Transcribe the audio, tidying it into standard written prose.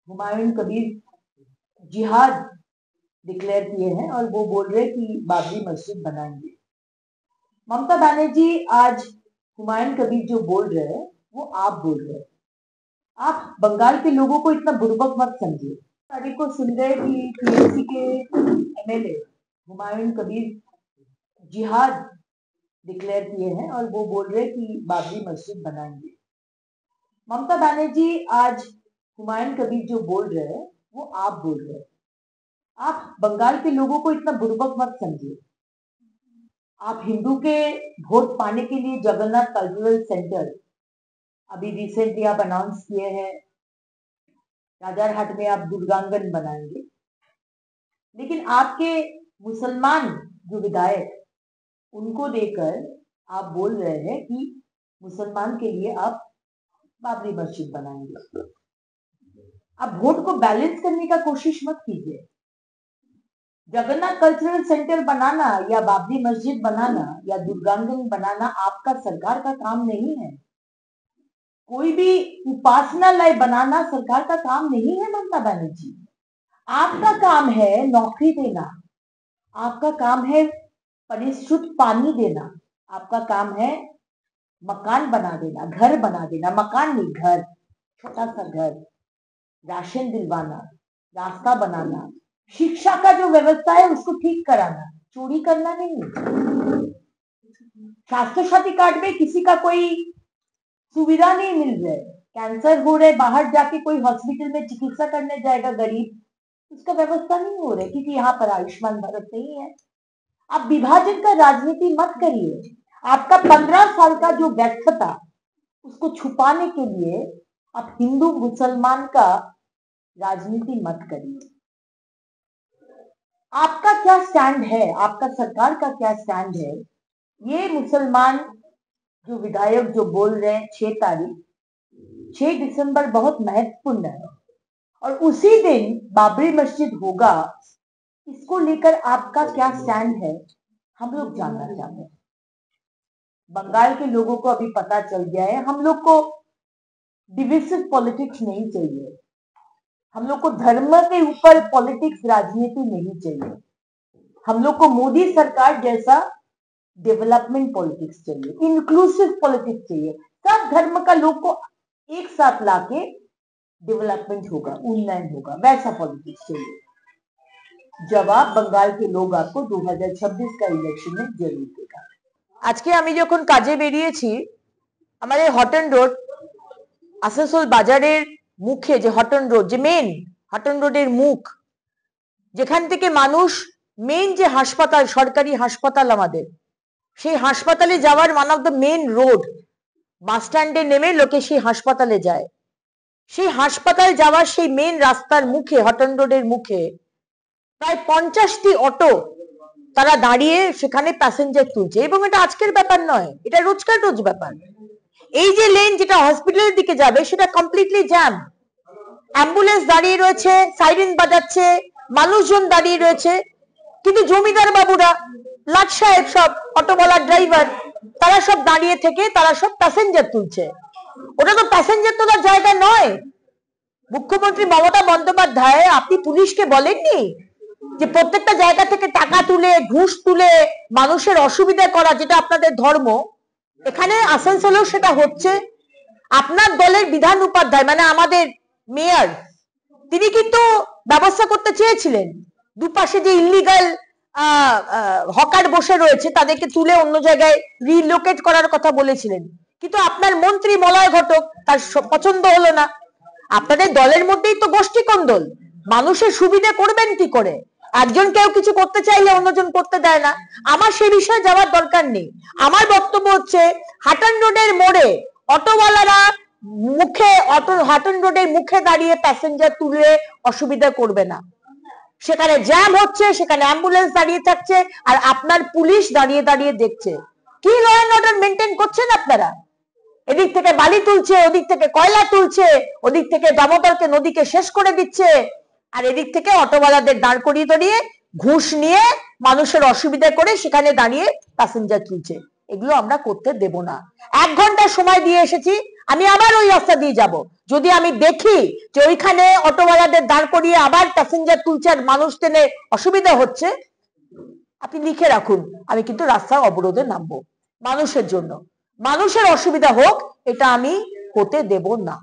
हुमायूं कबीर जिहाद डिक्लेयर किए हैं और वो बोल रहे कि बाबरी मस्जिद बनाएंगे। ममता बनर्जी आज हुमायूं कबीर जो बोल रहे हैं वो आप बोल रहे हैं। आप बंगाल के लोगों को इतना बुर्बक मत समझिए। तारीख को सुन रहे कि टीएमसी के एमएलए हुमायूं कबीर जिहाद डिक्लेयर किए हैं और वो बोल रहे कि बाबरी मस्जिद बनाएंगे। ममता बनर्जी आज हुमायूं कबीर जो बोल रहे हैं वो आप बोल रहे हैं। आप बंगाल के लोगों को इतना बुर्बक मत समझिए। आप हिंदू के वोट पाने के लिए जगन्नाथ कल्चरल सेंटर अभी रिसेंटली आप अनाउंस किए हैं, राजारहाट में आप दुर्गांगन बनाएंगे, लेकिन आपके मुसलमान जो विधायक उनको देकर आप बोल रहे हैं कि मुसलमान के लिए आप बाबरी मस्जिद बनाएंगे। आप वोट को बैलेंस करने का कोशिश मत कीजिए। जगन्नाथ कल्चरल सेंटर बनाना या बाबरी मस्जिद बनाना या दुर्गांगन बनाना आपका सरकार का काम नहीं है। कोई भी उपासनालय बनाना सरकार का काम नहीं है। ममता बनर्जी, आपका काम है नौकरी देना, आपका काम है परिशुद्ध पानी देना, आपका काम है मकान बना देना, घर बना देना, मकान नहीं घर, छोटा सा घर, राशन दिलवाना, रास्ता बनाना, शिक्षा का जो व्यवस्था है उसको ठीक कराना, चोरी करना नहीं। स्वास्थ्य साथी कार्ड में किसी का कोई सुविधा नहीं मिल रहा है, कैंसर हो रहे, बाहर जाके कोई हॉस्पिटल में चिकित्सा करने जाएगा गरीब, उसका व्यवस्था नहीं हो रहा है क्योंकि यहाँ पर आयुष्मान भारत नहीं है। आप विभाजन का राजनीति मत करिए। आपका 15 साल का जो व्यर्थता उसको छुपाने के लिए आप हिंदू मुसलमान का राजनीति मत करिए। आपका क्या स्टैंड है, आपका सरकार का क्या स्टैंड है, ये मुसलमान जो विधायक जो बोल रहे हैं 6 दिसंबर बहुत महत्वपूर्ण है और उसी दिन बाबरी मस्जिद होगा, इसको लेकर आपका क्या स्टैंड है हम लोग जानना चाहते हैं। बंगाल के लोगों को अभी पता चल गया है, हम लोग को डिविसिव पॉलिटिक्स नहीं चाहिए, हम लोग को धर्म के ऊपर पॉलिटिक्स राजनीति नहीं चाहिए, हम लोग को मोदी सरकार जैसा डेवलपमेंट पॉलिटिक्स चाहिए, इंक्लूसिव पॉलिटिक्स चाहिए। सब धर्म का लोग को एक साथ लाके डेवलपमेंट होगा, उन्नयन होगा, वैसा पॉलिटिक्स चाहिए। जवाब बंगाल के लोग आपको 2026 का इलेक्शन में जरूर देगा। আজকে আমি যখন কাজে বেরিয়েছি, আমাদের হটন রোড আসানসোল বাজারের মুখে যে হটন রোড, যে মেন হটন রোডের মুখ, যেখান থেকে মানুষ মেন যে হাসপাতাল, সরকারি হাসপাতাল আমাদের, সেই হাসপাতালে যাওয়ার one of the main road, bus স্ট্যান্ডে নেমে লোকে সেই হাসপাতালে যায়, সেই হাসপাতাল যাওয়ার সেই মেন রাস্তার মুখে, হটন রোডের মুখে প্রায় 50টি অটো তারা দাঁড়িয়ে সেখানে প্যাসেঞ্জার তুলছে। এবং এটা আজকের ব্যাপার নয়, এটা রোজকার রোজ ব্যাপার। এই যে লেন যেটা হসপিটালের দিকে যাবে সেটা কমপ্লিটলি জ্যাম, অ্যাম্বুলেন্স দাঁড়িয়ে রয়েছে, সাইরেন বাজাচ্ছে, মানুষজন দাঁড়িয়ে রয়েছে, কিন্তু জমিদার বাবুরা, লাট সাহেব, সব অটোওয়ালা ড্রাইভার, তারা সব দাঁড়িয়ে থেকে তারা সব প্যাসেঞ্জার তুলছে। ওটা তো প্যাসেঞ্জার তোলার জায়গা নয়। মুখ্যমন্ত্রী মমতা বন্দ্যোপাধ্যায়, আপনি পুলিশকে বলেননি যে প্রত্যেকটা জায়গা থেকে টাকা তুলে, ঘুষ তুলে মানুষের অসুবিধা করা, যেটা আপনাদের ধর্ম, এখানে আসানসোলেও সেটা হচ্ছে। আপনার দলের বিধান উপাধ্যায় মানে আমাদের মেয়র, তিনি কিন্তু ব্যবস্থা করতে চেয়েছিলেন, দুপাশে যে ইলিগাল হকার বসে রয়েছে তাদেরকে তুলে অন্য জায়গায় রিলোকেট করার কথা বলেছিলেন, কিন্তু আপনার মন্ত্রী মলয় ঘটক তার পছন্দ হলো না। আপনাদের দলের মধ্যেই তো গোষ্ঠী কোন্দল, মানুষের সুবিধা করবেন কি করে? একজন কেউ কিছু করতে চাইলে অন্যজন করতে দেয় না। আমার সে বিষয়ে যাওয়ার দরকার নেই। আমার বক্তব্য হচ্ছে হাটন রোডের মোড়ে অটোওয়ালারা মুখে, হাটন রোডের মুখে দাঁড়িয়ে প্যাসেঞ্জার তুলে অসুবিধা করবে না। সেখানে জ্যাম হচ্ছে, সেখানে অ্যাম্বুলেন্স দাঁড়িয়ে থাকছে, আর আপনার পুলিশ দাঁড়িয়ে দাঁড়িয়ে দেখছে। কি ল অ্যান্ড অর্ডার মেনটেন করছেন আপনারা? এদিক থেকে বালি তুলছে, ওদিক থেকে কয়লা তুলছে, ওদিক থেকে দামোদরকে নদীকে শেষ করে দিচ্ছে, আর এদিক থেকে অটোওয়ালাদের দাঁড় করিয়ে দাঁড়িয়ে ঘুষ নিয়ে মানুষের অসুবিধা করে সেখানে দাঁড়িয়ে প্যাসেঞ্জার তুলছে। এগুলো আমরা করতে দেব না। 1 ঘন্টা সময় দিয়ে এসেছি, আমি আবার ওই রাস্তা দিয়ে যাব। যদি আমি দেখি যে ওইখানে অটোওয়ালাদের দাঁড় করিয়ে আবার প্যাসেঞ্জার তুলছে আর মানুষ টেনে অসুবিধা হচ্ছে, আপনি লিখে রাখুন, আমি কিন্তু রাস্তার অবরোধে নামবো। মানুষের জন্য, মানুষের অসুবিধা হোক, এটা আমি হতে দেব না।